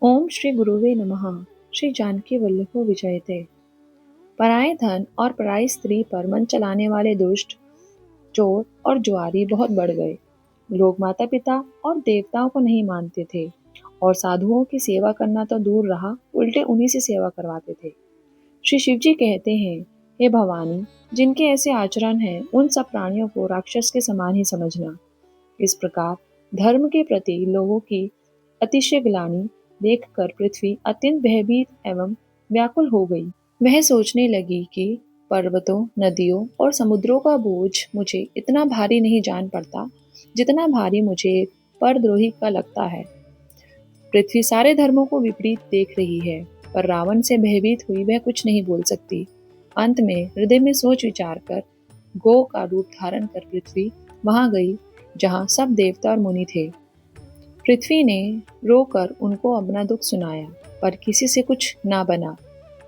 ओम श्री गुरुवे नमः। श्री जानकी वल्लभो विजयते। पराये धन और पराई स्त्री पर मन चलाने वाले दुष्ट, चोर और जुआरी बहुत बढ़ गए। लोग माता पिता और देवताओं को नहीं मानते थे और साधुओं की सेवा करना तो दूर रहा, उल्टे उन्हीं से सेवा करवाते थे। श्री शिव जी कहते हैं, हे भवानी, जिनके ऐसे आचरण हैं उन सब प्राणियों को राक्षस के समान ही समझना। इस प्रकार धर्म के प्रति लोगों की अतिशय ग्लानि देखकर पृथ्वी अत्यंत भयभीत एवं व्याकुल हो गई। वह सोचने लगी कि पर्वतों, नदियों और समुद्रों का बोझ मुझे इतना भारी नहीं जान पड़ता जितना भारी मुझे एक परद्रोही का लगता है। पृथ्वी सारे धर्मों को विपरीत देख रही है, पर रावण से भयभीत हुई वह कुछ नहीं बोल सकती। अंत में हृदय में सोच विचार कर गौ का रूप धारण कर पृथ्वी वहां गई जहां सब देवता और मुनि थे। पृथ्वी ने रोकर उनको अपना दुख सुनाया, पर किसी से कुछ ना बना।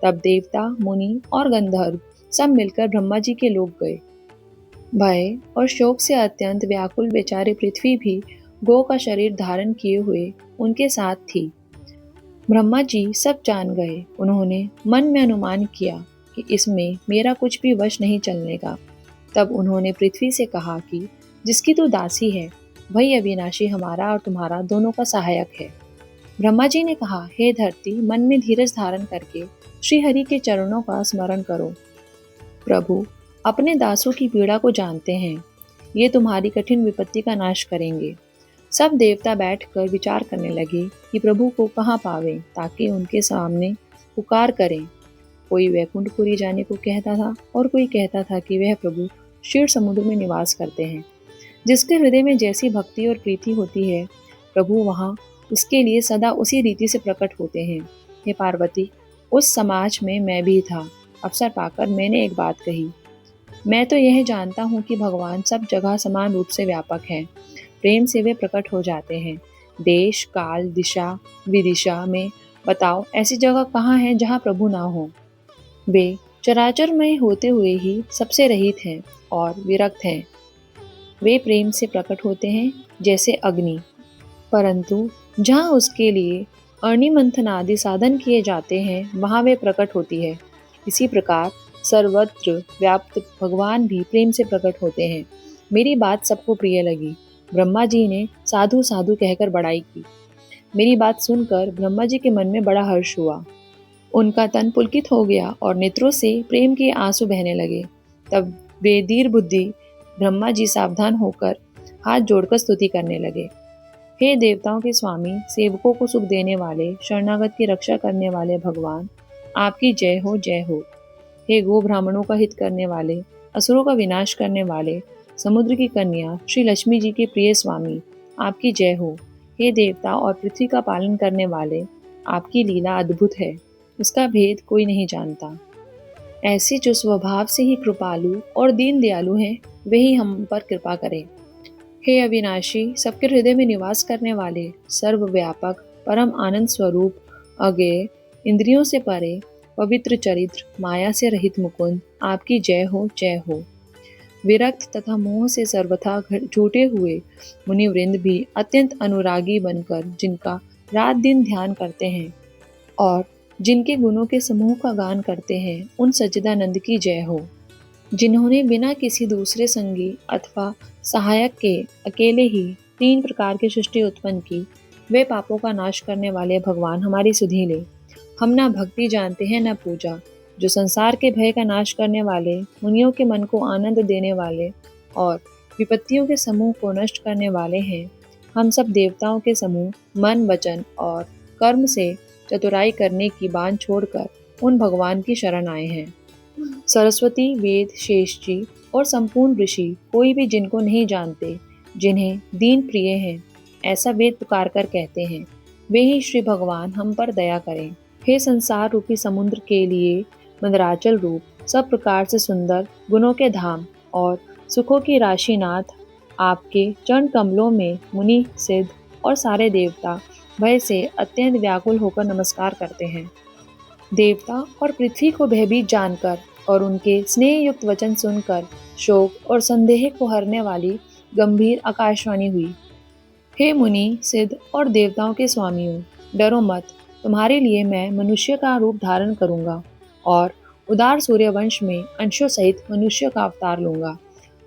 तब देवता, मुनि और गंधर्व सब मिलकर ब्रह्मा जी के लोग गए। भय और शोक से अत्यंत व्याकुल बेचारी पृथ्वी भी गौ का शरीर धारण किए हुए उनके साथ थी। ब्रह्मा जी सब जान गए। उन्होंने मन में अनुमान किया कि इसमें मेरा कुछ भी वश नहीं चलने का। तब उन्होंने पृथ्वी से कहा कि जिसकी तू दासी है, वही अविनाशी हमारा और तुम्हारा दोनों का सहायक है। ब्रह्मा जी ने कहा, हे धरती, मन में धीरज धारण करके श्री हरि के चरणों का स्मरण करो। प्रभु अपने दासों की पीड़ा को जानते हैं, ये तुम्हारी कठिन विपत्ति का नाश करेंगे। सब देवता बैठकर विचार करने लगे कि प्रभु को कहाँ पावें ताकि उनके सामने पुकार करें। कोई वैकुंठपुरी जाने को कहता था और कोई कहता था कि वह प्रभु क्षीर समुद्र में निवास करते हैं। जिसके हृदय में जैसी भक्ति और प्रीति होती है, प्रभु वहाँ उसके लिए सदा उसी रीति से प्रकट होते हैं। हे पार्वती, उस समाज में मैं भी था। अवसर पाकर मैंने एक बात कही। मैं तो यह जानता हूँ कि भगवान सब जगह समान रूप से व्यापक हैं। प्रेम से वे प्रकट हो जाते हैं। देश, काल, दिशा, विदिशा में बताओ ऐसी जगह कहाँ है जहाँ प्रभु ना हो। वे चराचर में होते हुए ही सबसे रहित हैं और विरक्त हैं। वे प्रेम से प्रकट होते हैं जैसे अग्नि, परंतु जहाँ उसके लिए अग्नि मंथन आदि साधन किए जाते हैं वहाँ वे प्रकट होती है। इसी प्रकार सर्वत्र व्याप्त भगवान भी प्रेम से प्रकट होते हैं। मेरी बात सबको प्रिय लगी। ब्रह्मा जी ने साधु साधु कहकर बड़ाई की। मेरी बात सुनकर ब्रह्मा जी के मन में बड़ा हर्ष हुआ। उनका तन पुलकित हो गया और नेत्रों से प्रेम के आंसू बहने लगे। तब वे दीर बुद्धि ब्रह्मा जी सावधान होकर हाथ जोड़कर स्तुति करने लगे। हे देवताओं के स्वामी, सेवकों को सुख देने वाले, शरणागत की रक्षा करने वाले भगवान, आपकी जय हो, जय हो। हे गो ब्राह्मणों का हित करने वाले, असुरों का विनाश करने वाले, समुद्र की कन्या श्री लक्ष्मी जी के प्रिय स्वामी, आपकी जय हो। हे देवता और पृथ्वी का पालन करने वाले, आपकी लीला अद्भुत है, उसका भेद कोई नहीं जानता। ऐसे जो स्वभाव से ही कृपालु और दीन दयालु हैं, वे ही हम पर कृपा करें। हे अविनाशी, सबके हृदय में निवास करने वाले, सर्वव्यापक, परम आनंद स्वरूप, अज्ञेय, इंद्रियों से परे, पवित्र चरित्र, माया से रहित मुकुंद, आपकी जय हो, जय हो। विरक्त तथा मोह से सर्वथा छूटे हुए मुनिवृंद भी अत्यंत अनुरागी बनकर जिनका रात दिन ध्यान करते हैं और जिनके गुणों के समूह का गान करते हैं, उन सच्चिदानंद की जय हो। जिन्होंने बिना किसी दूसरे संगी अथवा सहायक के अकेले ही 3 प्रकार की सृष्टि उत्पन्न की, वे पापों का नाश करने वाले भगवान हमारी सुधि ले। हम ना भक्ति जानते हैं न पूजा। जो संसार के भय का नाश करने वाले, मुनियों के मन को आनंद देने वाले और विपत्तियों के समूह को नष्ट करने वाले हैं, हम सब देवताओं के समूह मन, वचन और कर्म से चतुराई करने की बात छोड़कर उन भगवान की शरण आए हैं। सरस्वती, वेद, शेष जी और संपूर्ण ऋषि कोई भी जिनको नहीं जानते, जिन्हें दीन प्रिय हैं, ऐसा वेद पुकार कर कहते हैं, वे ही श्री भगवान हम पर दया करें। हे संसार रूपी समुद्र के लिए मंदराचल रूप, सब प्रकार से सुंदर, गुणों के धाम और सुखों की राशि नाथ, आपके चरण कमलों में मुनि, सिद्ध और सारे देवता भय से अत्यंत व्याकुल होकर नमस्कार करते हैं। देवता और पृथ्वी को भयभीत जानकर और उनके स्नेह युक्त वचन सुनकर शोक और संदेह को हरने वाली गंभीर आकाशवाणी हुई। हे मुनि, सिद्ध और देवताओं के स्वामियों, डरो मत। तुम्हारे लिए मैं मनुष्य का रूप धारण करूंगा और उदार सूर्यवंश में अंशों सहित मनुष्य का अवतार लूंगा।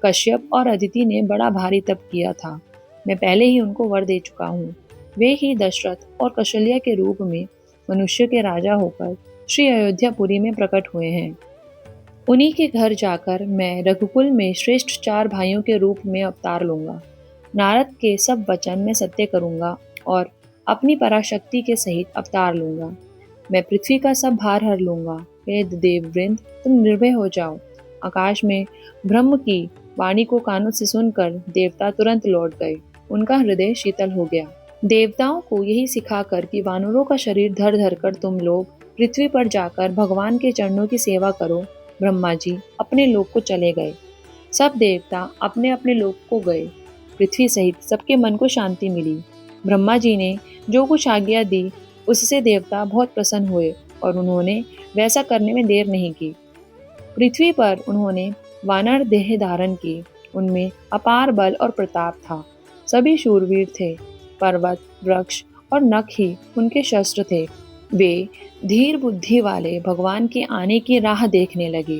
कश्यप और अदिति ने बड़ा भारी तप किया था। मैं पहले ही उनको वर दे चुका हूँ। वे ही दशरथ और कौशल्या के रूप में मनुष्य के राजा होकर श्री अयोध्यापुरी में प्रकट हुए हैं। उन्हीं के घर जाकर मैं रघुकुल में श्रेष्ठ 4 भाइयों के रूप में अवतार लूंगा। नारद के सब वचन मैं सत्य करूंगा और अपनी पराशक्ति के सहित अवतार लूंगा। मैं पृथ्वी का सब भार हर लूंगा। हे देववृंद, तुम निर्भय हो जाओ। आकाश में ब्रह्म की वाणी को कानों से सुनकर देवता तुरंत लौट गए। उनका हृदय शीतल हो गया। देवताओं को यही सिखाकर कि वानरों का शरीर धर धर कर तुम लोग पृथ्वी पर जाकर भगवान के चरणों की सेवा करो, ब्रह्मा जी अपने लोक को चले गए। सब देवता अपने अपने लोक को गए। पृथ्वी सहित सबके मन को शांति मिली। ब्रह्मा जी ने जो कुछ आज्ञा दी उससे देवता बहुत प्रसन्न हुए और उन्होंने वैसा करने में देर नहीं की। पृथ्वी पर उन्होंने वानर देह धारण की। उनमें अपार बल और प्रताप था। सभी शूरवीर थे। पर्वत, वृक्ष और नख ही उनके शस्त्र थे। वे धीर बुद्धि वाले भगवान के आने की राह देखने लगे।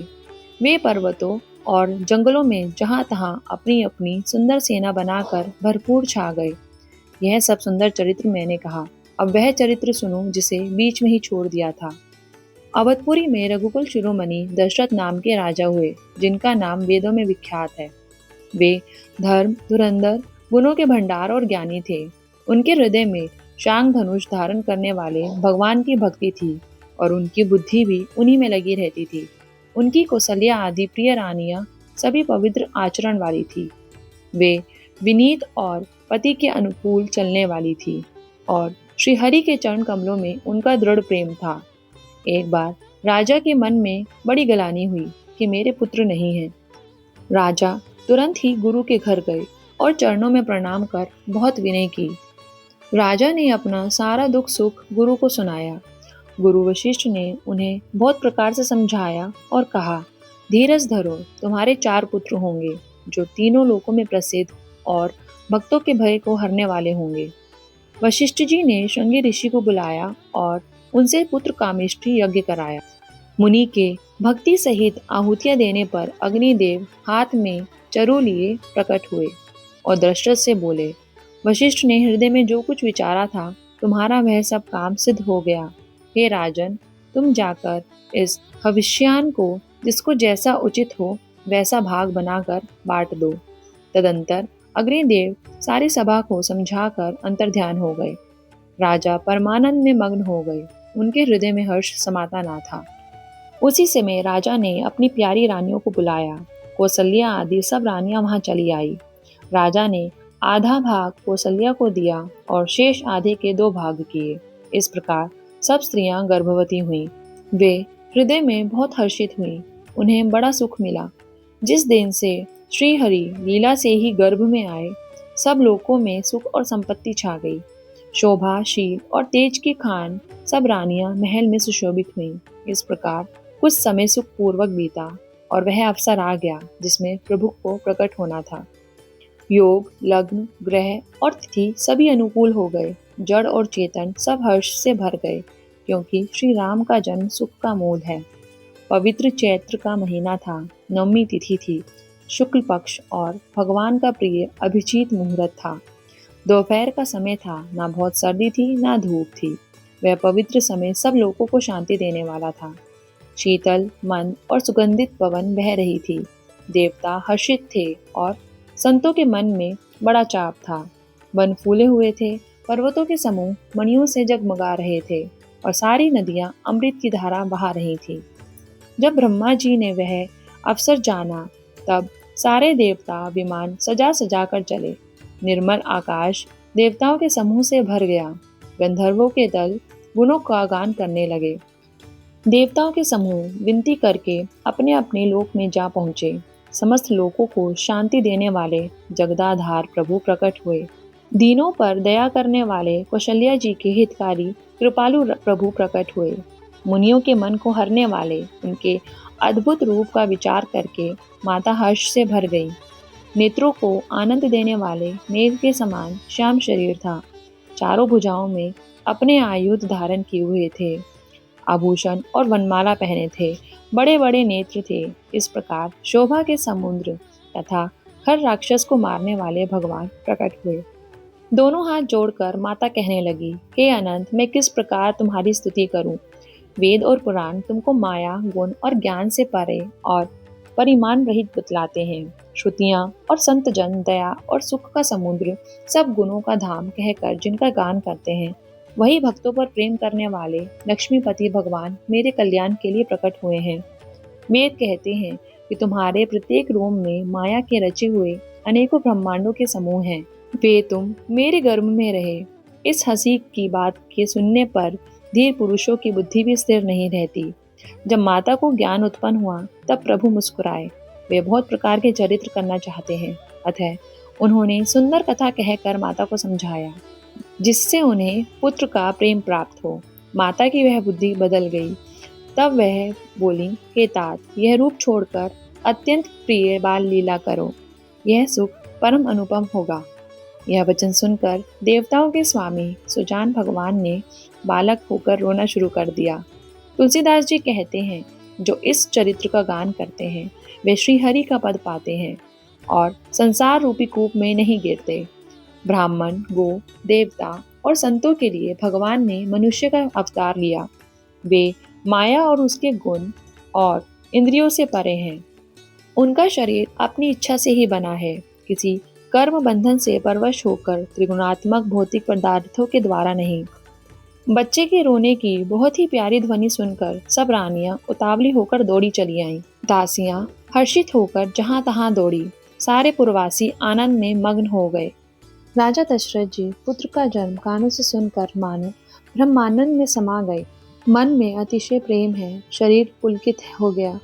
वे पर्वतों और जंगलों में जहां तहां अपनी अपनी सुंदर सेना बनाकर भरपूर छा गए। यह सब सुंदर चरित्र मैंने कहा। अब वह चरित्र सुनो जिसे बीच में ही छोड़ दिया था। अवधपुरी में रघुकुल शिरोमणि दशरथ नाम के राजा हुए, जिनका नाम वेदों में विख्यात है। वे धर्म, धुरंधर, गुणों के भंडार और ज्ञानी थे। उनके हृदय में शांग धनुष धारण करने वाले भगवान की भक्ति थी और उनकी बुद्धि भी उन्हीं में लगी रहती थी। उनकी कौशल्या आदि प्रिय रानियां सभी पवित्र आचरण वाली थी। वे विनीत और पति के अनुकूल चलने वाली थी और श्री हरि के चरण कमलों में उनका दृढ़ प्रेम था। एक बार राजा के मन में बड़ी गलानी हुई कि मेरे पुत्र नहीं हैं। राजा तुरंत ही गुरु के घर गए और चरणों में प्रणाम कर बहुत विनय की। राजा ने अपना सारा दुख सुख गुरु को सुनाया। गुरु वशिष्ठ ने उन्हें बहुत प्रकार से समझाया और कहा, धीरज धरो, तुम्हारे 4 पुत्र होंगे जो तीनों लोकों में प्रसिद्ध और भक्तों के भय को हरने वाले होंगे। वशिष्ठ जी ने श्रृंगी ऋषि को बुलाया और उनसे पुत्र कामेष्टि यज्ञ कराया। मुनि के भक्ति सहित आहुतियां देने पर अग्निदेव हाथ में चरु लिए प्रकट हुए और दशरथ से बोले, वशिष्ठ ने हृदय में जो कुछ विचारा था, तुम्हारा वह सब काम सिद्ध हो गया। हे राजन, तुम जाकर इस हविष्यान को जिसको जैसा उचित हो वैसा भाग बनाकर बांट दो। तदंतर अग्निदेव सारी सभा को समझाकर अंतर्ध्यान हो गए। राजा परमानंद में मग्न हो गए। उनके हृदय में हर्ष समाता ना था। उसी समय राजा ने अपनी प्यारी रानियों को बुलाया। कौशल्या आदि सब रानियां वहां चली आई। राजा ने आधा भाग कौशल्या को दिया और शेष आधे के 2 भाग किए। इस प्रकार सब स्त्रियां गर्भवती हुईं। वे हृदय में बहुत हर्षित हुईं। उन्हें बड़ा सुख मिला। जिस दिन से श्री हरि लीला से ही गर्भ में आए, सब लोकों में सुख और संपत्ति छा गई। शोभा, शील और तेज की खान सब रानियां महल में सुशोभित हुईं। इस प्रकार कुछ समय सुख पूर्वक बीता और वह अवसर आ गया जिसमें प्रभु को प्रकट होना था। योग, लग्न, ग्रह और तिथि सभी अनुकूल हो गए। जड़ और चेतन सब हर्ष से भर गए, क्योंकि श्री राम का जन्म सुख का मूल है। पवित्र चैत्र का महीना था। नवमी तिथि थी। शुक्ल पक्ष और भगवान का प्रिय अभिजीत मुहूर्त था। दोपहर का समय था। ना बहुत सर्दी थी ना धूप थी। वह पवित्र समय सब लोगों को शांति देने वाला था। शीतल, मंद और सुगंधित पवन बह रही थी। देवता हर्षित थे और संतों के मन में बड़ा चाप था। वन फूले हुए थे। पर्वतों के समूह मणियों से जगमगा रहे थे और सारी नदियां अमृत की धारा बहा रही थी। जब ब्रह्मा जी ने वह अवसर जाना, तब सारे देवता विमान सजा सजा कर चले। निर्मल आकाश देवताओं के समूह से भर गया। गंधर्वों के दल गुणों का गान करने लगे। देवताओं के समूह विनती करके अपने अपने लोक में जा पहुँचे। समस्त लोकों को शांति देने वाले जगदाधार प्रभु प्रकट हुए। दीनों पर दया करने वाले कौशल्या जी के हितकारी कृपालु प्रभु प्रकट हुए। मुनियों के मन को हरने वाले उनके अद्भुत रूप का विचार करके माता हर्ष से भर गई। नेत्रों को आनंद देने वाले मेघ के समान श्याम शरीर था। चारों भुजाओं में अपने आयुध धारण किए हुए थे, आभूषण और वनमाला पहने थे, बड़े बड़े नेत्र थे। इस प्रकार शोभा के समुद्र तथा हर राक्षस को मारने वाले भगवान प्रकट हुए। दोनों हाथ जोड़कर माता कहने लगी, हे अनंत, मैं किस प्रकार तुम्हारी स्तुति करूं? वेद और पुराण तुमको माया, गुण और ज्ञान से परे और परिमाण रहित बतलाते हैं। श्रुतियां और संत जन दया और सुख का समुद्र, सब गुणों का धाम कहकर जिनका गान करते हैं, वही भक्तों पर प्रेम करने वाले लक्ष्मीपति भगवान मेरे कल्याण के लिए प्रकट हुए हैं। वेद कहते हैं कि तुम्हारे प्रत्येक रोम में माया के रचे हुए अनेकों ब्रह्मांडों के समूह हैं। वे तुम मेरे गर्भ में रहे। इस हंसी की बात के सुनने पर धीर पुरुषों की बुद्धि भी स्थिर नहीं रहती। जब माता को ज्ञान उत्पन्न हुआ तब प्रभु मुस्कुराए। वे बहुत प्रकार के चरित्र करना चाहते हैं, अतः उन्होंने सुंदर कथा कहकर माता को समझाया, जिससे उन्हें पुत्र का प्रेम प्राप्त हो। माता की वह बुद्धि बदल गई। तब वह बोली, हे तात, यह रूप छोड़कर अत्यंत प्रिय बाल लीला करो, यह सुख परम अनुपम होगा। यह वचन सुनकर देवताओं के स्वामी सुजान भगवान ने बालक होकर रोना शुरू कर दिया। तुलसीदास जी कहते हैं, जो इस चरित्र का गान करते हैं वे श्रीहरि का पद पाते हैं और संसार रूपी कूप में नहीं गिरते। ब्राह्मण, गो, देवता और संतों के लिए भगवान ने मनुष्य का अवतार लिया। वे माया और उसके गुण और इंद्रियों से परे हैं। उनका शरीर अपनी इच्छा से ही बना है, किसी कर्म बंधन से परवश होकर त्रिगुणात्मक भौतिक पदार्थों के द्वारा नहीं। बच्चे के रोने की बहुत ही प्यारी ध्वनि सुनकर सब रानियां उतावली होकर दौड़ी चली आईं। दासियां हर्षित होकर जहां तहां दौड़ी। सारे पुरवासी आनंद में मग्न हो गए। राजा दशरथ जी पुत्र का जन्म कानों से सुनकर मानो ब्रह्मानंद में समा गए। मन में अतिशय प्रेम है, शरीर पुलकित हो गया।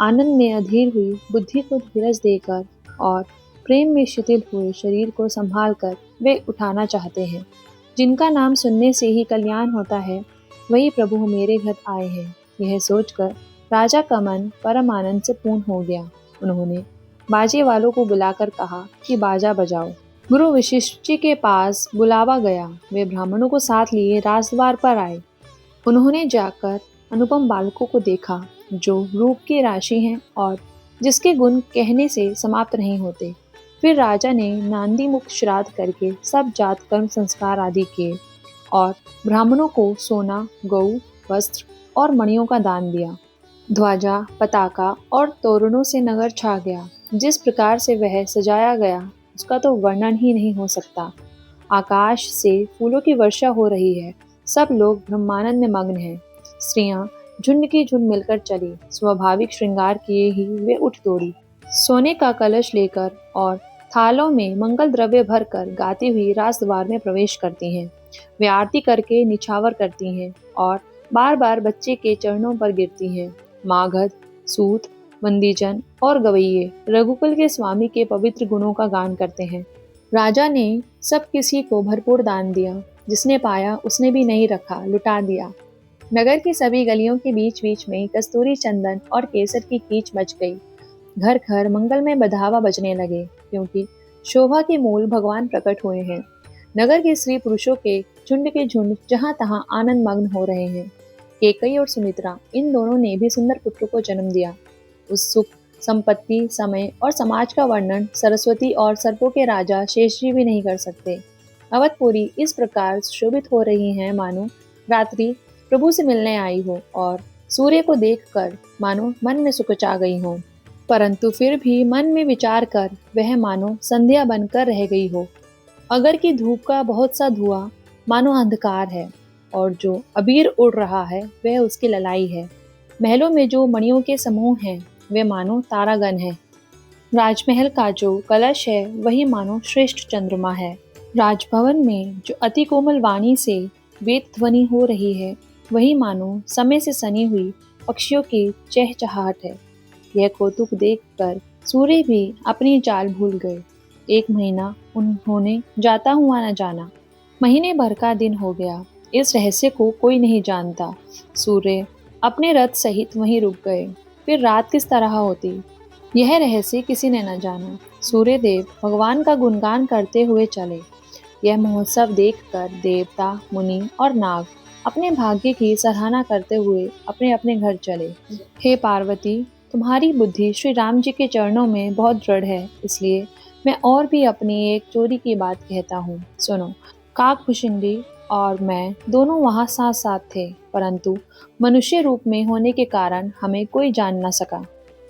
आनंद में अधीर हुई बुद्धि को धीरज देकर और प्रेम में शिथिल हुए शरीर को संभालकर वे उठाना चाहते हैं। जिनका नाम सुनने से ही कल्याण होता है, वही प्रभु मेरे घर आए हैं। यह सोचकर राजा का मन परम आनंद से पूर्ण हो गया। उन्होंने बाजे वालों को बुलाकर कहा कि बाजा बजाओ। गुरु वशिष्ठ जी के पास बुलावा गया। वे ब्राह्मणों को साथ लिए राजद्वार पर आए। उन्होंने जाकर अनुपम बालकों को देखा, जो रूप की राशि हैं और जिसके गुण कहने से समाप्त नहीं होते। फिर राजा ने नांदी मुक्त श्राद्ध करके सब जात कर्म संस्कार आदि किए और ब्राह्मणों को सोना, गौ, वस्त्र और मणियों का दान दिया। ध्वजा, पताका और तोरणों से नगर छा गया। जिस प्रकार से वह सजाया गया उसका तो वर्णन ही नहीं हो सकता। आकाश से फूलों की वर्षा हो रही है। सब लोग ब्रह्मानंद में मग्न हैं। स्त्रियां झुंड की झुंड मिलकर चली। स्वाभाविक श्रृंगार किए ही वे उठ दौड़ी। सोने का कलश लेकर और थालों में मंगल द्रव्य भरकर गाती हुई राजद्वार में प्रवेश करती हैं। वे आरती करके निछावर करती हैं और बार बार बच्चे के चरणों पर गिरती हैं। मागध, सूत, बंदीजन और गवैये रघुकुल के स्वामी के पवित्र गुणों का गान करते हैं। राजा ने सब किसी को भरपूर दान दिया। जिसने पाया उसने भी नहीं रखा, लुटा दिया। नगर की सभी गलियों के बीच बीच में कस्तूरी, चंदन और केसर की कीच मच गई। घर घर मंगल में बधावा बजने लगे, क्योंकि शोभा के मूल भगवान प्रकट हुए हैं। नगर के स्त्री पुरुषों के झुंड जहां तहां आनंद मग्न हो रहे हैं। केकई और सुमित्रा, इन दोनों ने भी सुंदर पुत्र को जन्म दिया। उस सुख, संपत्ति, समय और समाज का वर्णन सरस्वती और सर्पों के राजा शेषजी भी नहीं कर सकते। अवधपुरी इस प्रकार शोभित हो रही हैं मानो रात्रि प्रभु से मिलने आई हो और सूर्य को देखकर मानो मन में सुकचा गई हो। परंतु फिर भी मन में विचार कर वह मानो संध्या बनकर रह गई हो। अगर की धूप का बहुत सा धुआं मानो अंधकार है और जो अबीर उड़ रहा है वह उसकी ललाई है। महलों में जो मणियों के समूह हैं वे मानो तारागण है। राजमहल का जो कलश है वही मानो श्रेष्ठ चंद्रमा है। राजभवन में जो अति कोमल वाणी से वेद ध्वनि हो रही है वही मानो समय से सनी हुई पक्षियों की चहचहाहट है। यह कौतुक देखकर सूर्य भी अपनी चाल भूल गए। एक महीना उन्होंने जाता हुआ न जाना। महीने भर का दिन हो गया। इस रहस्य को कोई नहीं जानता। सूर्य अपने रथ सहित वहीं रुक गए। फिर रात किस तरह होती, यह रहस्य किसी ने न जाना। सूर्यदेव भगवान का गुणगान करते हुए चले। यह महोत्सव देखकर देवता, मुनि और नाग अपने भाग्य की सराहना करते हुए अपने अपने घर चले। हे पार्वती, तुम्हारी बुद्धि श्री राम जी के चरणों में बहुत दृढ़ है, इसलिए मैं और भी अपनी एक चोरी की बात कहता हूँ। सुनो, काकभूषुंडी और मैं दोनों वहाँ साथ साथ थे, परंतु मनुष्य रूप में होने के कारण हमें कोई जान न सका।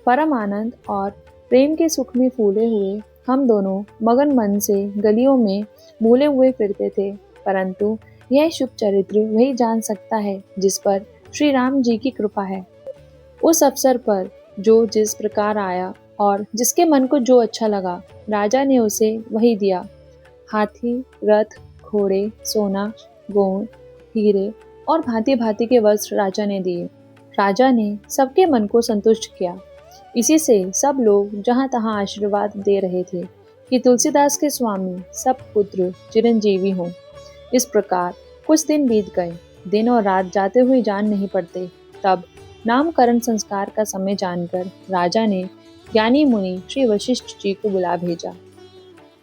परम आनंद और प्रेम के सुख में फूले हुए हम दोनों मगन मन से गलियों में भूले हुए फिरते थे, परंतु यह शुभ चरित्र वही जान सकता है जिस पर श्री राम जी की कृपा है। उस अवसर पर जो जिस प्रकार आया और जिसके मन को जो अच्छा लगा, राजा ने उसे वही दिया। हाथी, रथ, घोड़े, सोना, गोंद, हीरे और भांति भांति के वस्त्र राजा ने दिए। राजा ने सबके मन को संतुष्ट किया। इसी से सब लोग जहाँ तहाँ आशीर्वाद दे रहे थे कि तुलसीदास के स्वामी सब पुत्र चिरंजीवी हों। इस प्रकार कुछ दिन बीत गए। दिन और रात जाते हुए जान नहीं पड़ते। तब नामकरण संस्कार का समय जानकर राजा ने ज्ञानी मुनि श्री वशिष्ठ जी को बुला भेजा।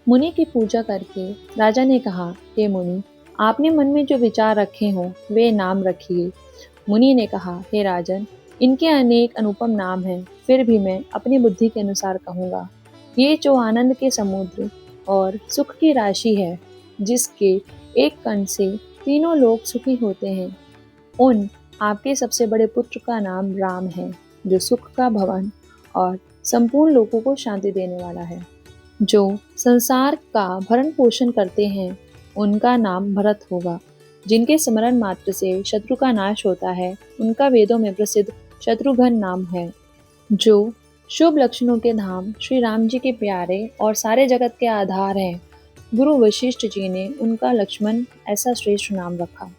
मुनि की पूजा करके राजा ने कहा, हे मुनि, आपने मन में जो विचार रखे हों वे नाम रखिए। मुनि ने कहा, हे राजन, इनके अनेक अनुपम नाम हैं, फिर भी मैं अपनी बुद्धि के अनुसार कहूँगा। ये जो आनंद के समुद्र और सुख की राशि है, जिसके एक कण से तीनों लोग सुखी होते हैं, उन आपके सबसे बड़े पुत्र का नाम राम है, जो सुख का भवन और संपूर्ण लोगों को शांति देने वाला है। जो संसार का भरण पोषण करते हैं, उनका नाम भरत होगा। जिनके स्मरण मात्र से शत्रु का नाश होता है, उनका वेदों में प्रसिद्ध शत्रुघ्न नाम है। जो शुभ लक्षणों के धाम श्री राम जी के प्यारे और सारे जगत के आधार हैं, गुरु वशिष्ठ जी ने उनका लक्ष्मण ऐसा श्रेष्ठ नाम रखा।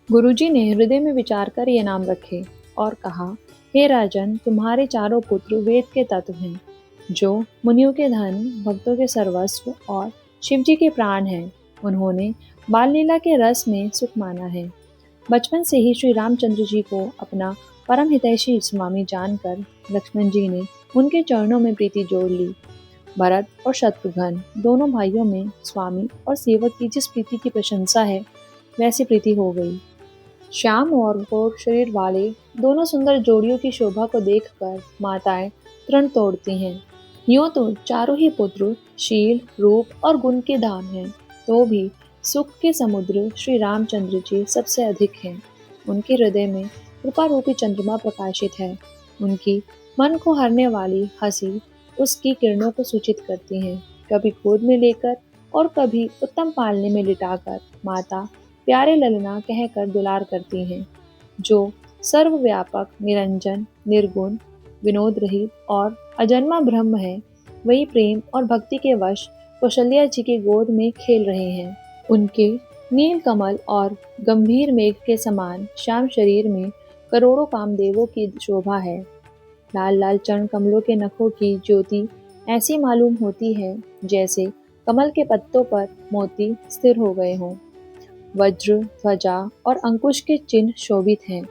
गुरुजी ने हृदय में विचार कर ये नाम रखे और कहा, हे राजन, तुम्हारे चारों पुत्र वेद के तत्व हैं, जो मुनियों के धन, भक्तों के सर्वस्व और शिव जी के प्राण हैं। उन्होंने बाल लीला के रस में सुख माना है। बचपन से ही श्री रामचंद्र जी को अपना परम हितैषी स्वामी जानकर लक्ष्मण जी ने उनके चरणों में प्रीति जोड़ ली। भरत और शत्रुघ्न दोनों भाइयों में स्वामी और सेवक की जिस प्रीति की प्रशंसा है, वैसी प्रीति हो गई। श्याम और गोर शरीर वाले दोनों सुंदर जोड़ियों की शोभा को देखकर माताएं तृण तोड़ती हैं। यूं तो चारों ही पुत्र शील, रूप और गुण के धाम हैं, तो भी सुख के समुद्र श्री रामचंद्र जी सबसे अधिक हैं। उनके हृदय में कृपा रूपी चंद्रमा प्रकाशित है। उनकी मन को हरने वाली हंसी उसकी किरणों को सूचित करती हैं। कभी गोद में लेकर और कभी उत्तम पालने में लिटाकर माता प्यारे ललना कहकर दुलार करती हैं। जो सर्वव्यापक, निरंजन, निर्गुण, विनोद रहित और अजन्मा ब्रह्म है, वही प्रेम और भक्ति के वश कौशल्या जी की गोद में खेल रहे हैं। उनके नील कमल और गंभीर मेघ के समान श्याम शरीर में करोड़ों कामदेवों की शोभा है। लाल लाल चरण कमलों के नखों की ज्योति ऐसी मालूम होती है जैसे कमल के पत्तों पर मोती स्थिर हो गए हों। वज्र, ध्वजा और अंकुश के चिन्ह शोभित हैं।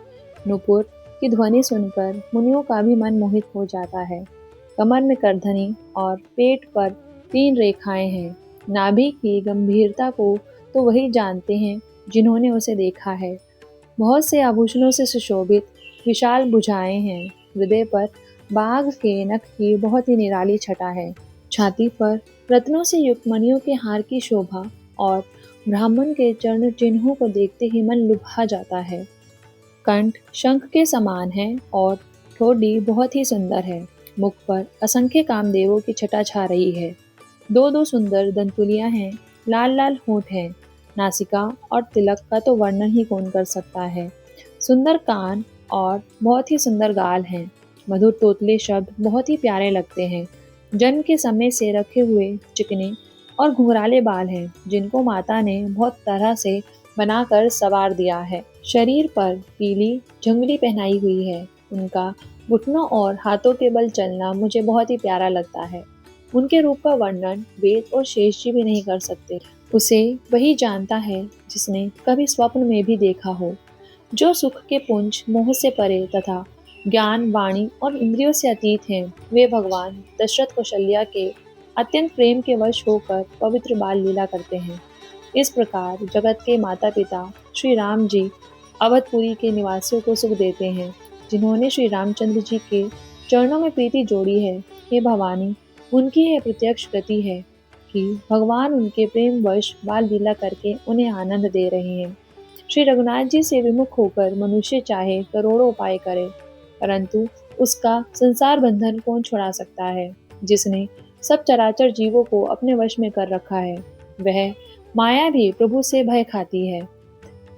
नुपुर की ध्वनि सुनकर मुनियों का भी मन मोहित हो जाता है। कमर में करधनी और पेट पर 3 रेखाएं हैं। नाभि की गंभीरता को तो वही जानते हैं जिन्होंने उसे देखा है। बहुत से आभूषणों से सुशोभित विशाल भुजाएं हैं। हृदय पर बाघ के नख की बहुत ही निराली छटा है। छाती पर रत्नों से युक्त मणियों के हार की शोभा और ब्राह्मण के चरण चिन्हों को देखते ही मन लुभा जाता है। कंठ शंख के समान है और ठोड़ी बहुत ही सुंदर है। मुख पर असंख्य कामदेवों की छटा छा रही है। 2-2 सुंदर दंतुलियां हैं। लाल लाल होंठ हैं। नासिका और तिलक का तो वर्णन ही कौन कर सकता है। सुंदर कान और बहुत ही सुंदर गाल हैं। मधुर तोतले शब्द बहुत ही प्यारे लगते हैं। जन्म के समय से रखे हुए चिकने और घुंघराले बाल हैं, जिनको माता ने बहुत तरह से बनाकर सवार दिया है। शरीर पर पीली झंगली पहनाई हुई है। उनका घुटनों और हाथों के बल चलना मुझे बहुत ही प्यारा लगता है। उनके रूप का वर्णन वेद और शेष जी भी नहीं कर सकते। उसे वही जानता है जिसने कभी स्वप्न में भी देखा हो। जो सुख के पुंज मोह से परे तथा ज्ञान, वाणी और इंद्रियों से अतीत हैं, वे भगवान दशरथ कौशल्या के अत्यंत प्रेम के वश होकर पवित्र बाल लीला करते हैं। इस प्रकार जगत के माता पिता श्री राम जी अवधपुरी के निवासियों को सुख देते हैं, जिन्होंने श्री रामचंद्र जी के चरणों में प्रीति जोड़ी है। हे भवानी, उनकी यह प्रत्यक्ष गति है कि भगवान उनके प्रेम वश बाल लीला करके उन्हें आनंद दे रहे हैं। श्री रघुनाथ जी से विमुख होकर मनुष्य चाहे करोड़ों उपाय करे, परंतु उसका संसार बंधन कौन छुड़ा सकता है। जिसने सब चराचर जीवों को अपने वश में कर रखा है, वह माया भी प्रभु से भय खाती है।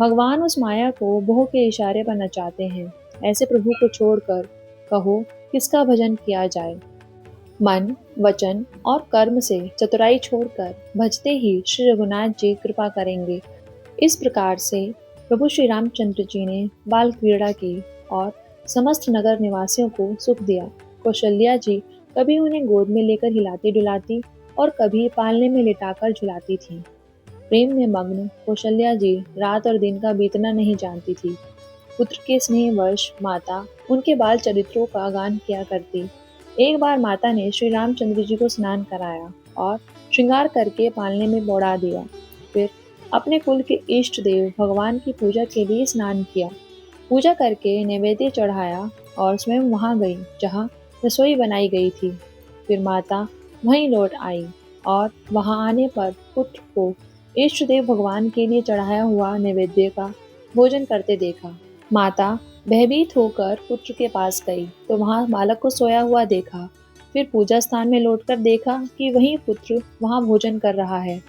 भगवान उस माया को बहु के इशारे पर नचाते हैं। ऐसे प्रभु को छोड़कर कहो किसका भजन किया जाए। मन, वचन और कर्म से चतुराई छोड़कर भजते ही श्री रघुनाथ जी कृपा करेंगे। इस प्रकार से प्रभु श्री रामचंद्र जी ने बाल क्रीड़ा की और समस्त नगर निवासियों को सुख दिया। कौशल्या जी कभी उन्हें गोद में लेकर हिलाती डुलाती और कभी पालने में लिटाकर झुलाती थीं। प्रेम में मग्न कौशल्या जी रात और दिन का बीतना नहीं जानती थी। पुत्र के स्नेहवश माता उनके बाल चरित्रों का गान किया करती। एक बार माता ने श्री रामचंद्र जी को स्नान कराया और श्रृंगार करके पालने में बौड़ा दिया। फिर अपने कुल के इष्ट देव भगवान की पूजा के लिए स्नान किया। पूजा करके नैवेद्य चढ़ाया और स्वयं वहां गई जहां रसोई बनाई गई थी। फिर माता वहीं लौट आई और वहां आने पर पुत्र को इष्ट देव भगवान के लिए चढ़ाया हुआ नैवेद्य का भोजन करते देखा। माता भयभीत होकर पुत्र के पास गई तो वहां बालक को सोया हुआ देखा। फिर पूजा स्थान में लौटकर देखा कि वही पुत्र वहां भोजन कर रहा है।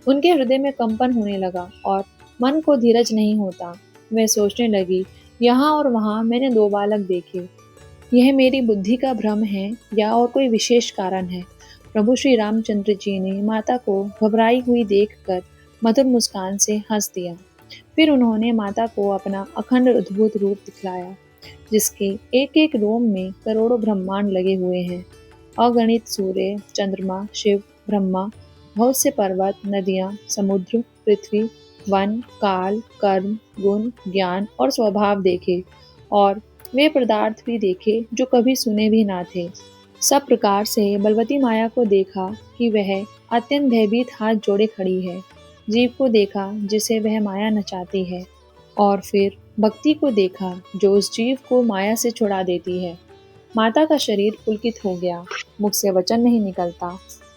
उनके हृदय में कंपन होने लगा और मन को धीरज नहीं होता। वे सोचने लगी, यहाँ और वहाँ मैंने दो बालक देखे, यह मेरी बुद्धि का भ्रम है या और कोई विशेष कारण है। प्रभु श्री रामचंद्र जी ने माता को घबराई हुई देखकर मधुर मुस्कान से हंस दिया। फिर उन्होंने माता को अपना अखंड अद्भुत रूप दिखलाया, जिसके एक एक रोम में करोड़ों ब्रह्मांड लगे हुए हैं। अगणित सूर्य, चंद्रमा, शिव, ब्रह्मा, बहुत से पर्वत, नदियां, समुद्र, पृथ्वी, वन, काल, कर्म, गुण, ज्ञान और स्वभाव देखे और वे पदार्थ भी देखे जो कभी सुने भी ना थे। सब प्रकार से बलवती माया को देखा कि वह अत्यंत भयभीत हाथ जोड़े खड़ी है। जीव को देखा जिसे वह माया नचाती है और फिर भक्ति को देखा जो उस जीव को माया से छुड़ा देती है। माता का शरीर पुलकित हो गया, मुख से वचन नहीं निकलता।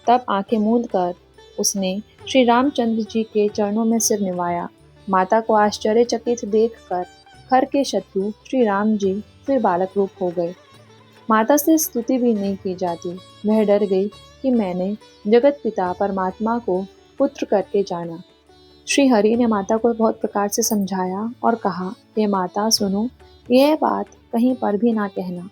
तब आंखें मूंद कर उसने श्री रामचंद्र जी के चरणों में सिर निवाया। माता को आश्चर्यचकित देखकर खर के शत्रु श्री राम जी फिर बालक रूप हो गए। माता से स्तुति भी नहीं की जाती। वह डर गई कि मैंने जगत पिता परमात्मा को पुत्र करके जाना। श्री हरि ने माता को बहुत प्रकार से समझाया और कहा, हे माता सुनो, यह बात कहीं पर भी ना कहना।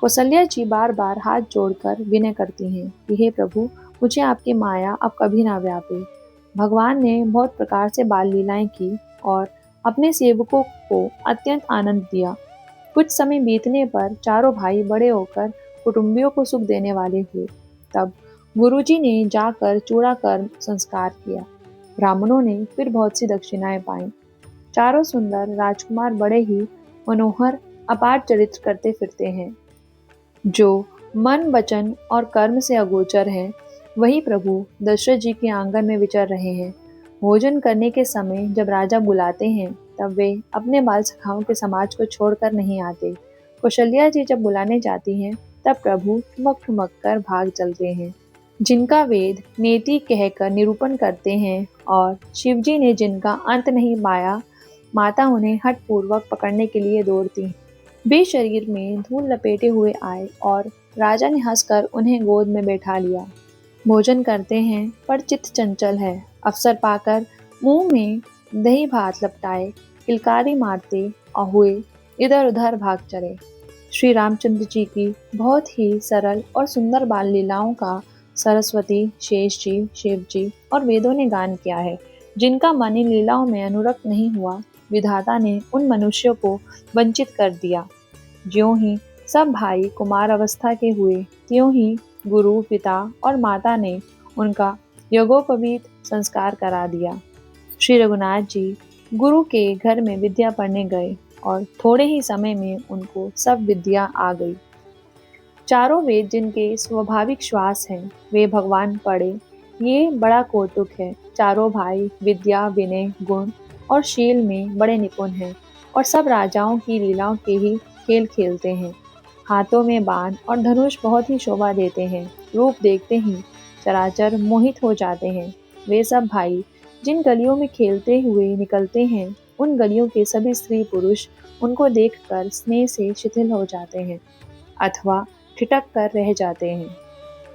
कौशल्या जी बार बार हाथ जोड़कर विनय करती हैं कि हे प्रभु, मुझे आपकी माया अब कभी ना व्यापे। भगवान ने बहुत प्रकार से बाल लीलाएं की और अपने सेवकों को अत्यंत आनंद दिया। कुछ समय बीतने पर चारों भाई बड़े होकर कुटुंबियों को सुख देने वाले हुए। तब गुरुजी ने जाकर चूड़ा कर्म संस्कार किया। ब्राह्मणों ने फिर बहुत सी दक्षिणाएं पाई। चारों सुंदर राजकुमार बड़े ही मनोहर अपार चरित्र करते फिरते हैं। जो मन, वचन और कर्म से अगोचर हैं, वही प्रभु दशरथ जी के आंगन में विचर रहे हैं। भोजन करने के समय जब राजा बुलाते हैं तब वे अपने बाल सखाओं के समाज को छोड़कर नहीं आते। कौशल्या जी जब बुलाने जाती हैं तब प्रभु ठुमक ठुमक कर भाग चलते हैं। जिनका वेद नेति कहकर निरूपण करते हैं और शिवजी ने जिनका अंत नहीं पाया, माता उन्हें हठ पूर्वक पकड़ने के लिए दौड़ती हैं। वे शरीर में धूल लपेटे हुए आए और राजा ने हंसकर उन्हें गोद में बैठा लिया। भोजन करते हैं पर चित्त चंचल है। अवसर पाकर मुंह में दही भात लपटाए किलकारी मारते और हुए इधर उधर भाग चले। श्री रामचंद्र जी की बहुत ही सरल और सुंदर बाल लीलाओं का सरस्वती, शेष जी, शिव जी और वेदों ने गान किया है। जिनका मन इन लीलाओं में अनुरक्त नहीं हुआ, विधाता ने उन मनुष्यों को वंचित कर दिया। ज्यों ही सब भाई कुमार अवस्था के हुए, त्यों ही गुरु, पिता और माता ने उनका यज्ञोपवीत संस्कार करा दिया। श्री रघुनाथ जी गुरु के घर में विद्या पढ़ने गए और थोड़े ही समय में उनको सब विद्या आ गई। चारों वेद जिनके स्वाभाविक श्वास हैं, वे भगवान पढ़े ये बड़ा कौतुक है। चारों भाई विद्या, विनय, गुण और शील में बड़े निपुण हैं और सब राजाओं की लीलाओं के ही खेल खेलते हैं। हाथों में बाण और धनुष बहुत ही शोभा देते हैं। रूप देखते ही चराचर मोहित हो जाते हैं। वे सब भाई जिन गलियों में खेलते हुए निकलते हैं, उन गलियों के सभी स्त्री पुरुष उनको देखकर स्नेह से शिथिल हो जाते हैं अथवा ठिठक कर रह जाते हैं।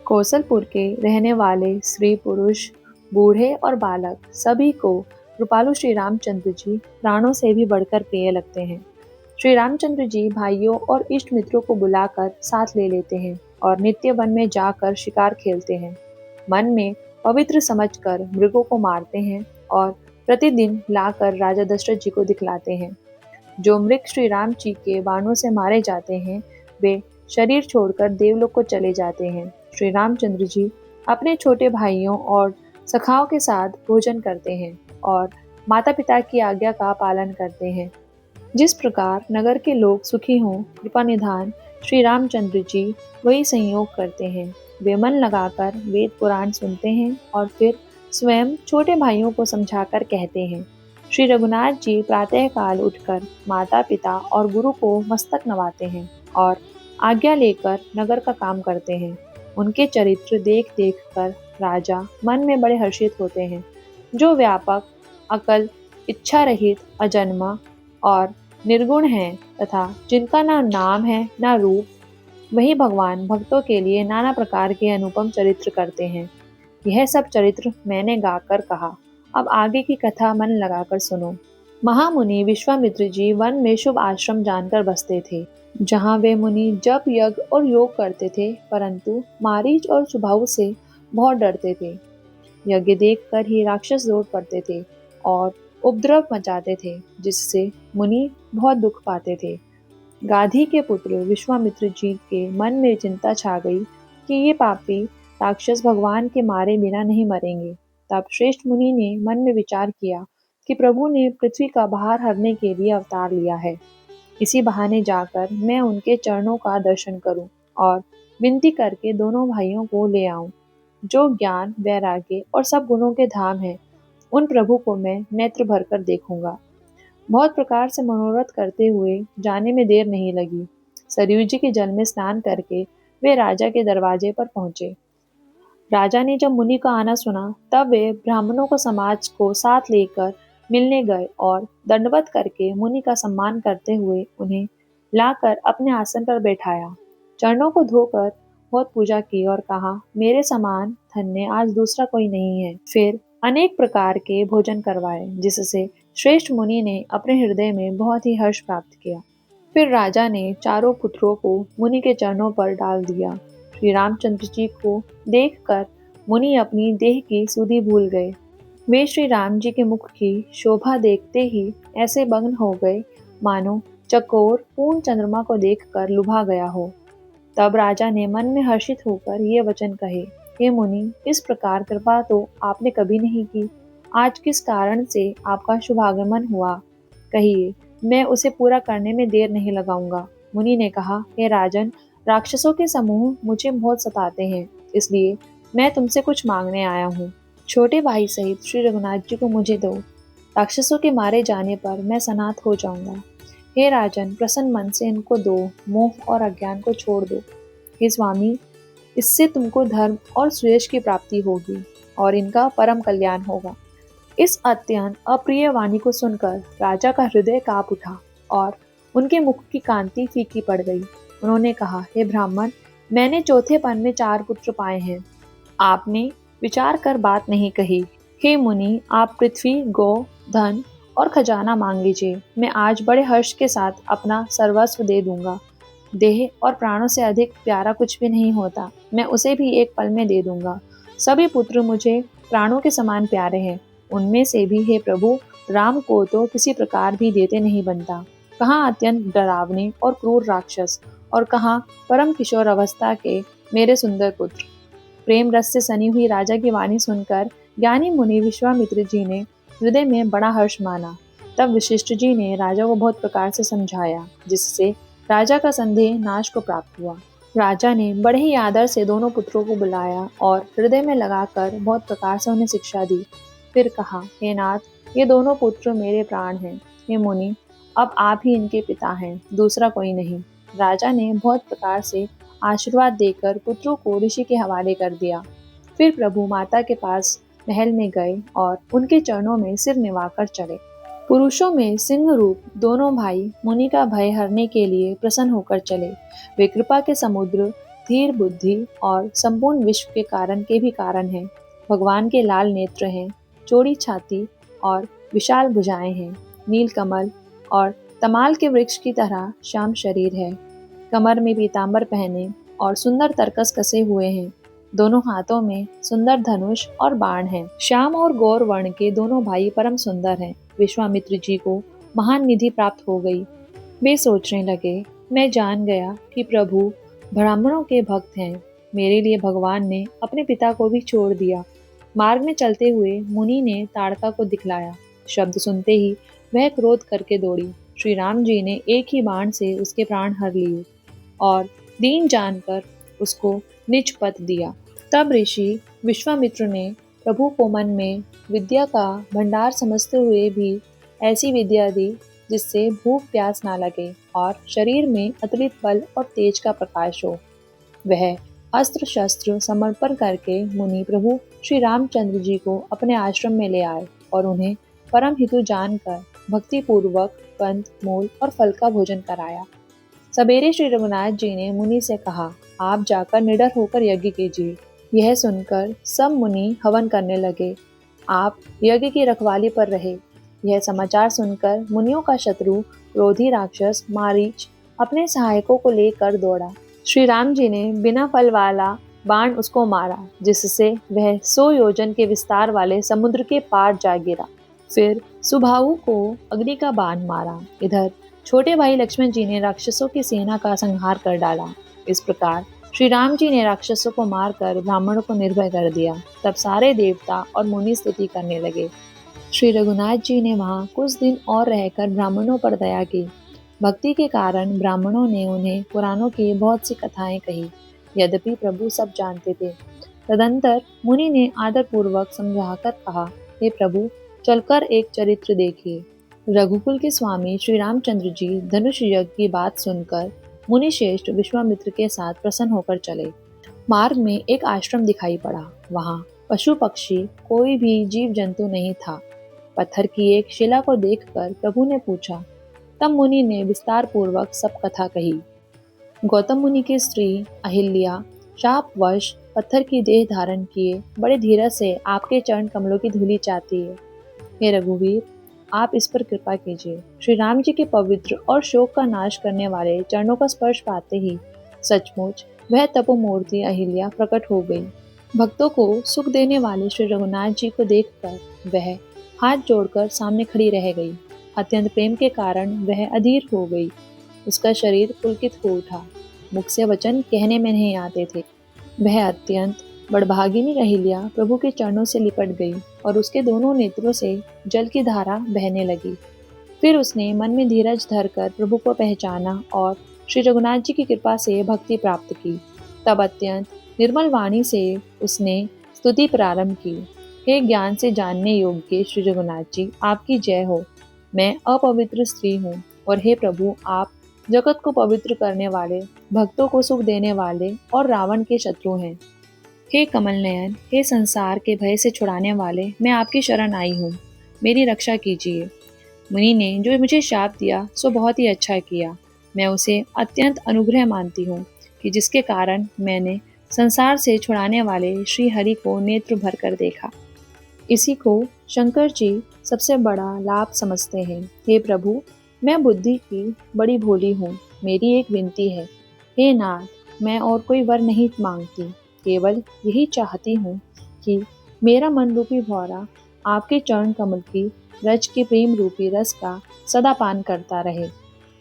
कौशलपुर के रहने वाले स्त्री पुरुष, बूढ़े और बालक सभी को कृपालु श्री रामचंद्र जी प्राणों से भी बढ़कर प्रिय लगते हैं। श्री रामचंद्र जी भाइयों और इष्ट मित्रों को बुलाकर साथ ले लेते हैं और नित्य वन में जाकर शिकार खेलते हैं। मन में पवित्र समझकर मृगों को मारते हैं और प्रतिदिन लाकर राजा दशरथ जी को दिखलाते हैं। जो मृग श्री राम जी के बाणों से मारे जाते हैं, वे शरीर छोड़कर देवलोक को चले जाते हैं। श्री रामचंद्र जी अपने छोटे भाइयों और सखाओं के साथ भोजन करते हैं और माता पिता की आज्ञा का पालन करते हैं। जिस प्रकार नगर के लोग सुखी हों, कृपा निधान श्री रामचंद्र जी वही संयोग करते हैं। वे मन लगाकर वेद पुराण सुनते हैं और फिर स्वयं छोटे भाइयों को समझाकर कहते हैं। श्री रघुनाथ जी प्रातःकाल उठकर माता पिता और गुरु को मस्तक नवाते हैं और आज्ञा लेकर नगर का काम करते हैं। उनके चरित्र देख देख कर राजा मन में बड़े हर्षित होते हैं। जो व्यापक, अकल, इच्छा रहित, अजन्मा और निर्गुण हैं तथा जिनका ना नाम है ना रूप, वही भगवान भक्तों के लिए नाना प्रकार के अनुपम चरित्र करते हैं। यह सब चरित्र मैंने गाकर कहा, अब आगे की कथा मन लगाकर सुनो। महामुनि विश्वामित्र जी वन में शुभ आश्रम जानकर बसते थे, जहाँ वे मुनि जप, यज्ञ और योग करते थे, परंतु मारीच और सुबाहु से बहुत डरते थे। यज्ञ देखकर ही राक्षस दौड़ पड़ते थे और उपद्रव मचाते थे, जिससे मुनि बहुत दुख पाते थे। गाधी के पुत्र विश्वामित्र जी के मन में चिंता छा गई कि ये पापी राक्षस भगवान के मारे बिना नहीं मरेंगे। तब श्रेष्ठ मुनि ने मन में विचार किया कि प्रभु ने पृथ्वी का भार हरने के लिए अवतार लिया है। इसी बहाने जाकर मैं उनके चरणों का दर्शन करूं और विनती करके दोनों भाइयों को ले आऊं। जो ज्ञान, वैराग्य और सब गुणों के धाम है, उन प्रभु को मैं नेत्र भरकर देखूंगा। बहुत प्रकार से मनोरथ करते हुए जाने में देर नहीं लगी। सरयू जी के जल में स्नान करके वे राजा के दरवाजे पर पहुंचे। राजा ने जब मुनि का आना सुना, तब वे ब्राह्मणों को समाज को साथ लेकर मिलने गए और दंडवत करके मुनि का सम्मान करते हुए उन्हें लाकर अपने आसन पर बैठाया। चरणों को धोकर बहुत पूजा की और कहा, मेरे समान धन्य आज दूसरा कोई नहीं है। फिर अनेक प्रकार के भोजन करवाए, जिससे श्रेष्ठ मुनि ने अपने हृदय में बहुत ही हर्ष प्राप्त किया। फिर राजा ने चारों पुत्रों को मुनि के चरणों पर डाल दिया। श्री रामचंद्र जी को देखकर मुनि अपनी देह की सुधि भूल गए। वे श्री राम जी के मुख की शोभा देखते ही ऐसे मग्न हो गए मानो चकोर पूर्ण चंद्रमा को देखकर लुभा गया हो। तब राजा ने मन में हर्षित होकर ये वचन कहे, हे मुनि, इस प्रकार कृपा तो आपने कभी नहीं की। आज किस कारण से आपका शुभागमन हुआ, कहिए, मैं उसे पूरा करने में देर नहीं लगाऊंगा। मुनि ने कहा, हे राजन, राक्षसों के समूह मुझे बहुत सताते हैं, इसलिए मैं तुमसे कुछ मांगने आया हूँ। छोटे भाई सहित श्री रघुनाथ जी को मुझे दो। राक्षसों के मारे जाने पर मैं सनाथ हो जाऊंगा। हे राजन, प्रसन्न मन से इनको दो, मोह और अज्ञान को छोड़ दो। हे स्वामी, इससे तुमको धर्म और सुयश की प्राप्ति होगी और इनका परम कल्याण होगा। इस अत्यंत अप्रिय वाणी को सुनकर राजा का हृदय कांप उठा और उनके मुख की कांति फीकी पड़ गई। उन्होंने कहा, हे ब्राह्मण, मैंने चौथे पन में 4 पुत्र पाए हैं। आपने विचार कर बात नहीं कही। हे मुनि, आप पृथ्वी, गौ, धन और खजाना मांग लीजिए। मैं आज बड़े हर्ष के साथ अपना सर्वस्व दे दूंगा। देह और प्राणों से अधिक प्यारा कुछ भी नहीं होता, मैं उसे भी एक पल में दे दूंगा। सभी पुत्र मुझे प्राणों के समान प्यारे हैं। उनमें से भी हे प्रभु, राम को तो किसी प्रकार भी देते नहीं बनता। कहाँ अत्यंत डरावने और क्रूर राक्षस और कहाँ परम किशोर अवस्था के मेरे सुंदर पुत्र। प्रेम रस से सनी हुई राजा की वाणी सुनकर ज्ञानी मुनि विश्वामित्र जी ने हृदय में बड़ा हर्ष माना। तब वशिष्ठ जी ने राजा को बहुत प्रकार से समझाया, जिससे राजा का संदेह नाश को प्राप्त हुआ। राजा ने बड़े ही आदर से दोनों पुत्रों को बुलाया और हृदय में लगाकर बहुत प्रकार से उन्हें शिक्षा दी। फिर कहा, हे नाथ, ये दोनों पुत्र मेरे प्राण हैं। हे मुनि, अब आप ही इनके पिता हैं, दूसरा कोई नहीं। राजा ने बहुत प्रकार से आशीर्वाद देकर पुत्रों को ऋषि के हवाले कर दिया। फिर प्रभु माता के पास महल में गए और उनके चरणों में सिर निवाकर चले। पुरुषों में सिंह रूप दोनों भाई मुनि का भय हरने के लिए प्रसन्न होकर चले। वे कृपा के समुद्र, धीर बुद्धि और संपूर्ण विश्व के कारण के भी कारण हैं। भगवान के लाल नेत्र हैं, चौड़ी छाती और विशाल भुजाएं हैं। नील कमल और तमाल के वृक्ष की तरह श्याम शरीर है। कमर में पीतांबर पहने और सुंदर तरकस कसे हुए हैं। दोनों हाथों में सुंदर धनुष और बाण हैं। श्याम और गौर वर्ण के दोनों भाई परम सुंदर हैं। विश्वामित्र जी को महान निधि प्राप्त हो गई। वे सोचने लगे, मैं जान गया कि प्रभु ब्राह्मणों के भक्त हैं। मेरे लिए भगवान ने अपने पिता को भी छोड़ दिया। मार्ग में चलते हुए मुनि ने ताड़का को दिखलाया। शब्द सुनते ही वह क्रोध करके दौड़ी। श्री राम जी ने एक ही बाण से उसके प्राण हर लिए और दीन जानकर उसको निज पद दिया। तब ऋषि विश्वामित्र ने प्रभु को मन में विद्या का भंडार समझते हुए भी ऐसी विद्या दी जिससे भूख प्यास ना लगे और शरीर में अतुलित बल और तेज का प्रकाश हो। वह अस्त्र शस्त्र समर्पण करके मुनि प्रभु श्री रामचंद्र जी को अपने आश्रम में ले आए और उन्हें परम हितु जानकर भक्ति पूर्वक कंद, मूल और फल का भोजन कराया। सवेरे श्री रघुनाथ जी ने मुनि से कहा, आप जाकर निडर होकर यज्ञ कीजिए। यह सुनकर सब मुनि हवन करने लगे। आप यज्ञ की रखवाली पर रहे। यह समाचार सुनकर मुनियों का शत्रु क्रोधी राक्षस मारीच अपने सहायकों को लेकर दौड़ा। श्री राम जी ने बिना फल वाला बाण उसको मारा, जिससे वह 100 योजन के विस्तार वाले समुद्र के पार जा गिरा। फिर सुबाहु को अग्नि का बाण मारा। इधर छोटे भाई लक्ष्मण जी ने राक्षसों की सेना का संहार कर डाला। इस प्रकार श्री राम जी ने राक्षसों को मारकर ब्राह्मणों को निर्भय कर दिया। तब सारे देवता और मुनि स्तुति करने लगे। श्री रघुनाथ जी ने वहाँ कुछ दिन और रहकर ब्राह्मणों पर दया की। भक्ति के कारण ब्राह्मणों ने उन्हें पुराणों की बहुत सी कथाएं कही। यद्यपि प्रभु सब जानते थे। तदंतर मुनि ने आदरपूर्वक समझाकर कहा, हे प्रभु, चलकर एक चरित्र देखिए। रघुकुल के स्वामी श्री रामचंद्र जी धनुष यज्ञ की बात सुनकर मुनि श्रेष्ठ विश्वामित्र के साथ प्रसन्न होकर चले। मार्ग में एक आश्रम दिखाई पड़ा। वहाँ पशु पक्षी कोई भी जीव जंतु नहीं था। पत्थर की एक शिला को देखकर प्रभु ने पूछा। तब मुनि ने विस्तार पूर्वक सब कथा कही। गौतम मुनि की स्त्री अहिल्या शापवश पत्थर की देह धारण किए बड़े धीरज से आपके चरण कमलों की धूलि चाहती है। हे रघुवीर, आप इस पर कृपा कीजिए। श्री राम जी के पवित्र और शोक का नाश करने वाले चरणों का स्पर्श पाते ही सचमुच वह तपोमूर्ति अहिल्या प्रकट हो गई। भक्तों को सुख देने वाले श्री रघुनाथ जी को देखकर वह हाथ जोड़कर सामने खड़ी रह गई। अत्यंत प्रेम के कारण वह अधीर हो गई। उसका शरीर पुलकित हो उठा। मुख से वचन कहने में नहीं आते थे। वह अत्यंत बड़भागिनी अहिल्या प्रभु के चरणों से लिपट गई और उसके दोनों नेत्रों से जल की धारा बहने लगी। फिर उसने मन में धीरज धरकर प्रभु को पहचाना और श्री रघुनाथ जी की कृपा से भक्ति प्राप्त की। तब अत्यंत निर्मल वाणी से उसने स्तुति प्रारंभ की। हे ज्ञान से जानने योग्य श्री रघुनाथ जी, आपकी जय हो। मैं अपवित्र स्त्री हूँ और हे प्रभु, आप जगत को पवित्र करने वाले, भक्तों को सुख देने वाले और रावण के शत्रु हैं। हे कमल नयन, हे संसार के भय से छुड़ाने वाले, मैं आपकी शरण आई हूँ, मेरी रक्षा कीजिए। मुनि ने जो मुझे शाप दिया सो बहुत ही अच्छा किया। मैं उसे अत्यंत अनुग्रह मानती हूँ कि जिसके कारण मैंने संसार से छुड़ाने वाले श्री हरि को नेत्र भर कर देखा। इसी को शंकर जी सबसे बड़ा लाभ समझते हैं। हे प्रभु, मैं बुद्धि की बड़ी भोली हूँ। मेरी एक विनती है। हे नाथ, मैं और कोई वर नहीं मांगती, केवल यही चाहती हूँ कि मेरा मन रूपी भौरा आपके चरण कमल की रज के प्रेम रूपी रस का सदा पान करता रहे।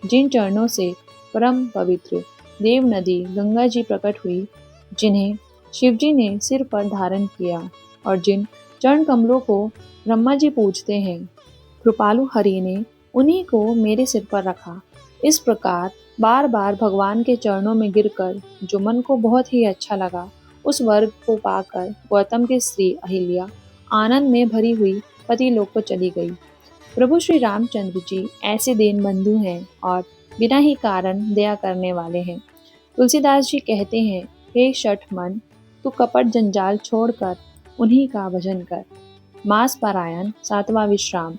जिन चरणों से परम पवित्र देव नदी गंगा जी प्रकट हुई, जिन्हें शिवजी ने सिर पर धारण किया और जिन चरण कमलों को ब्रह्मा जी पूजते हैं, कृपालु हरि ने उन्हीं को मेरे सिर पर रखा। इस प्रकार बार बार भगवान के चरणों में गिरकर जो मन को बहुत ही अच्छा लगा, उस वर्ग को पाकर गौतम की स्त्री अहिल्या आनंद में भरी हुई पति लोक को चली गई। प्रभु श्री रामचंद्र जी ऐसे दीन बंधु हैं और बिना ही कारण दया करने वाले हैं। तुलसीदास जी कहते हैं, हे शठ मन, तू कपट जंजाल छोड़कर उन्हीं का भजन कर। मास पारायण 7वां विश्राम।